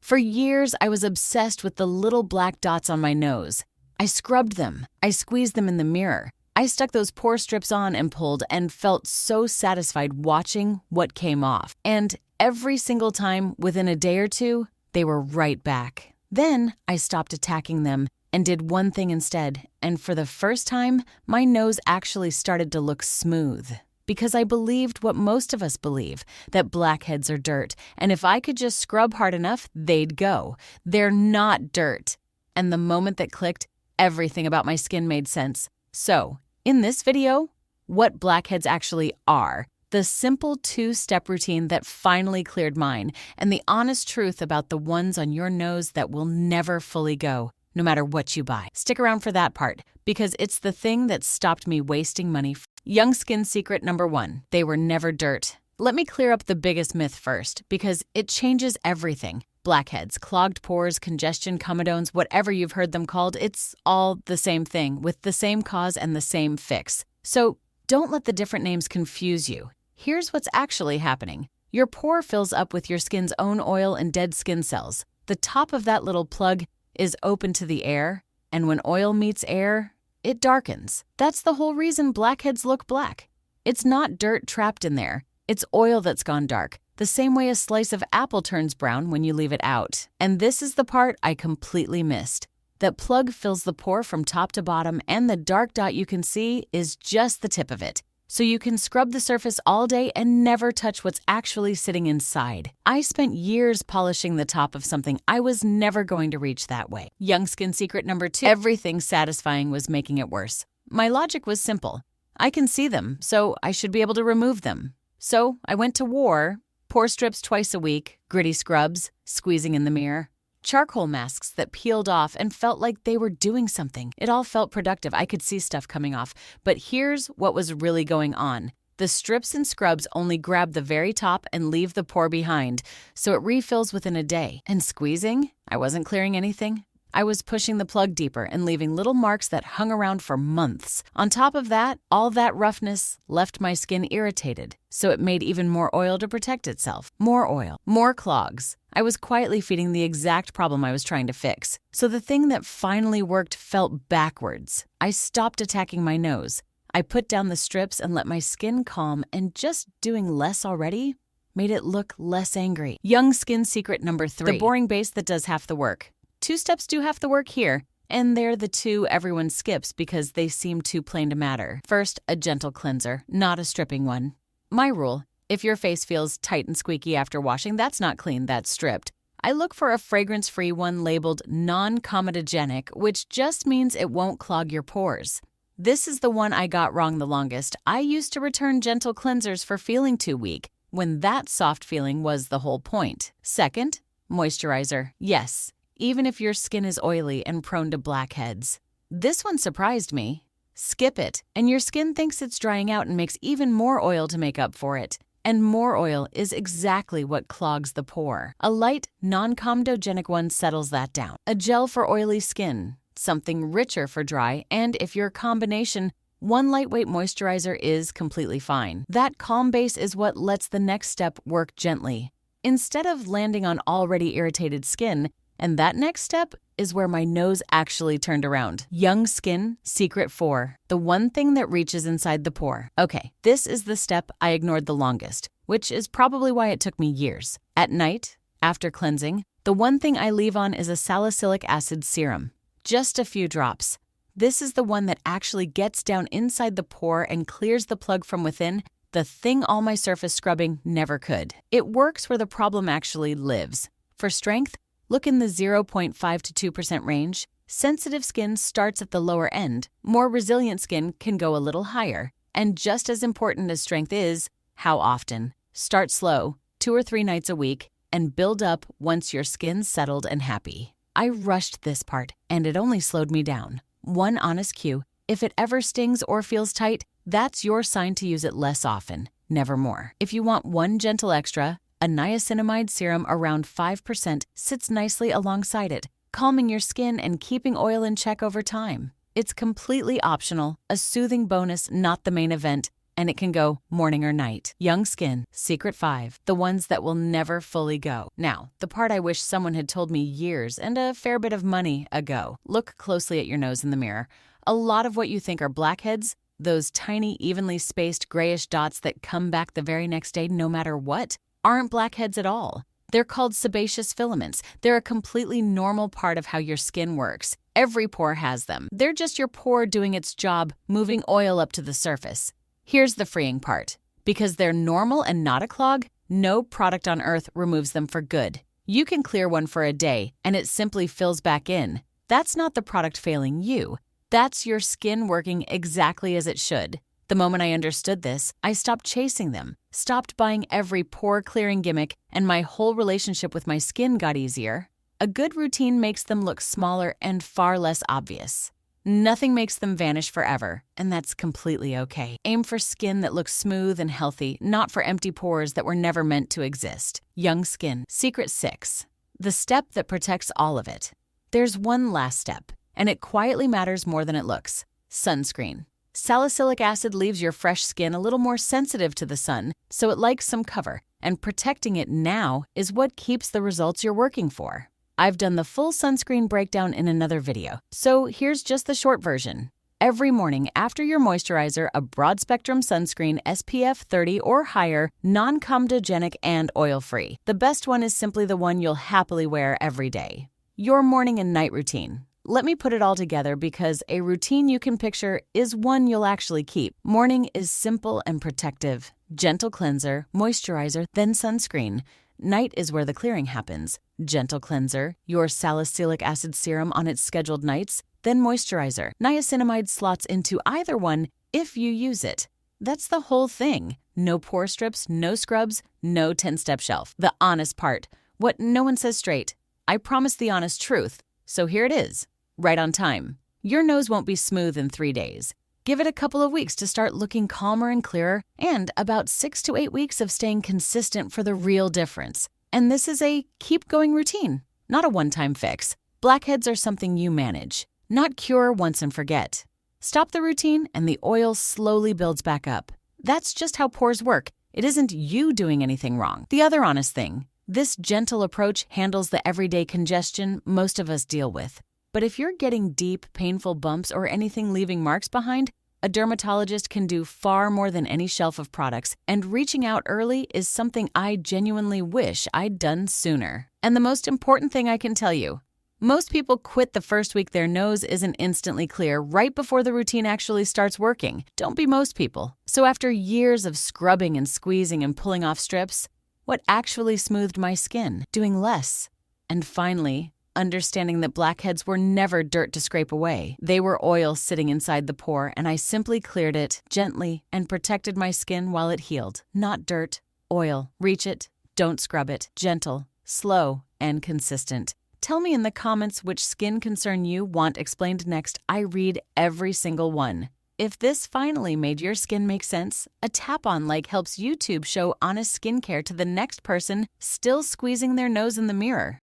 For years, I was obsessed with the little black dots on my nose. I scrubbed them. I squeezed them in the mirror. I stuck those pore strips on and pulled and felt so satisfied watching what came off. And every single time, within a day or two, they were right back. Then I stopped attacking them and did one thing instead. And for the first time, my nose actually started to look smooth. Because I believed what most of us believe, that blackheads are dirt. And if I could just scrub hard enough, they'd go. They're not dirt. And the moment that clicked, everything about my skin made sense. So, in this video, what blackheads actually are, the simple 2-step routine that finally cleared mine, and the honest truth about the ones on your nose that will never fully go, no matter what you buy. Stick around for that part, because it's the thing that stopped me wasting money. Young skin secret number 1, they were never dirt. Let me clear up the biggest myth first, because it changes everything. Blackheads, clogged pores, congestion, comedones, whatever you've heard them called, it's all the same thing, with the same cause and the same fix. So don't let the different names confuse you. Here's what's actually happening. Your pore fills up with your skin's own oil and dead skin cells. The top of that little plug is open to the air, and when oil meets air, it darkens. That's the whole reason blackheads look black. It's not dirt trapped in there. It's oil that's gone dark, the same way a slice of apple turns brown when you leave it out. And this is the part I completely missed. That plug fills the pore from top to bottom, and the dark dot you can see is just the tip of it. So you can scrub the surface all day and never touch what's actually sitting inside. I spent years polishing the top of something I was never going to reach that way. Young skin secret number 2, everything satisfying was making it worse. My logic was simple. I can see them, so I should be able to remove them. So I went to war, pore strips twice a week, gritty scrubs, squeezing in the mirror, charcoal masks that peeled off and felt like they were doing something. It all felt productive. I could see stuff coming off. But here's what was really going on. The strips and scrubs only grab the very top and leave the pore behind, so it refills within a day. And squeezing? I wasn't clearing anything. I was pushing the plug deeper and leaving little marks that hung around for months. On top of that, all that roughness left my skin irritated, so it made even more oil to protect itself. More oil, more clogs. I was quietly feeding the exact problem I was trying to fix. So the thing that finally worked felt backwards. I stopped attacking my nose. I put down the strips and let my skin calm, and just doing less already made it look less angry. Young skin secret number 3, the boring base that does half the work. 2 steps do half the work here, and they're the 2 everyone skips because they seem too plain to matter. First, a gentle cleanser, not a stripping one. My rule, if your face feels tight and squeaky after washing, that's not clean, that's stripped. I look for a fragrance-free one labeled non-comedogenic, which just means it won't clog your pores. This is the one I got wrong the longest. I used to return gentle cleansers for feeling too weak, when that soft feeling was the whole point. Second, moisturizer. Yes, even if your skin is oily and prone to blackheads. This one surprised me. Skip it, and your skin thinks it's drying out and makes even more oil to make up for it. And more oil is exactly what clogs the pore. A light, non-comedogenic one settles that down. A gel for oily skin, something richer for dry, and if you're a combination, one lightweight moisturizer is completely fine. That calm base is what lets the next step work gently, instead of landing on already irritated skin. And that next step is where my nose actually turned around. Young skin secret 4, the one thing that reaches inside the pore. Okay, this is the step I ignored the longest, which is probably why it took me years. At night, after cleansing, the one thing I leave on is a salicylic acid serum. Just a few drops. This is the one that actually gets down inside the pore and clears the plug from within, the thing all my surface scrubbing never could. It works where the problem actually lives. For strength, look in the 0.5 to 2% range. Sensitive skin starts at the lower end. More resilient skin can go a little higher. And just as important as strength is, how often. Start slow, 2 or 3 nights a week, and build up once your skin's settled and happy. I rushed this part, and it only slowed me down. One honest cue, if it ever stings or feels tight, that's your sign to use it less often, never more. If you want one gentle extra, a niacinamide serum around 5% sits nicely alongside it, calming your skin and keeping oil in check over time. It's completely optional, a soothing bonus, not the main event, and it can go morning or night. Young Skin, Secret 5, the ones that will never fully go. Now, the part I wish someone had told me years and a fair bit of money ago. Look closely at your nose in the mirror. A lot of what you think are blackheads, those tiny, evenly spaced grayish dots that come back the very next day no matter what, aren't blackheads at all. They're called sebaceous filaments. They're a completely normal part of how your skin works. Every pore has them. They're just your pore doing its job, moving oil up to the surface. Here's the freeing part. Because they're normal and not a clog, no product on earth removes them for good. You can clear one for a day, and it simply fills back in. That's not the product failing you. That's your skin working exactly as it should. The moment I understood this, I stopped chasing them, stopped buying every pore-clearing gimmick, and my whole relationship with my skin got easier. A good routine makes them look smaller and far less obvious. Nothing makes them vanish forever, and that's completely okay. Aim for skin that looks smooth and healthy, not for empty pores that were never meant to exist. Young Skin, Secret 6. The step that protects all of it. There's one last step, and it quietly matters more than it looks. Sunscreen. Salicylic acid leaves your fresh skin a little more sensitive to the sun, so it likes some cover, and protecting it now is what keeps the results you're working for. I've done the full sunscreen breakdown in another video, so here's just the short version. Every morning after your moisturizer, a broad-spectrum sunscreen SPF 30 or higher, non-comedogenic and oil-free. The best one is simply the one you'll happily wear every day. Your morning and night routine. Let me put it all together because a routine you can picture is one you'll actually keep. Morning is simple and protective. Gentle cleanser, moisturizer, then sunscreen. Night is where the clearing happens. Gentle cleanser, your salicylic acid serum on its scheduled nights, then moisturizer. Niacinamide slots into either one if you use it. That's the whole thing. No pore strips, no scrubs, no 10-step shelf. The honest part. What no one says straight. I promise the honest truth. So here it is. Right on time. Your nose won't be smooth in 3 days. Give it a couple of weeks to start looking calmer and clearer, and about 6 to 8 weeks of staying consistent for the real difference. And this is a keep-going routine, not a one-time fix. Blackheads are something you manage, not cure once and forget. Stop the routine, and the oil slowly builds back up. That's just how pores work. It isn't you doing anything wrong. The other honest thing, this gentle approach handles the everyday congestion most of us deal with. But if you're getting deep, painful bumps or anything leaving marks behind, a dermatologist can do far more than any shelf of products, and reaching out early is something I genuinely wish I'd done sooner. And the most important thing I can tell you, most people quit the first week their nose isn't instantly clear right before the routine actually starts working. Don't be most people. So after years of scrubbing and squeezing and pulling off strips, what actually smoothed my skin? Doing less. And finally, understanding that blackheads were never dirt to scrape away. They were oil sitting inside the pore, and I simply cleared it gently and protected my skin while it healed. Not dirt, oil. Reach it, don't scrub it. Gentle, slow, and consistent. Tell me in the comments which skin concern you want explained next. I read every single one. If this finally made your skin make sense, a tap-on like helps YouTube show honest skincare to the next person still squeezing their nose in the mirror.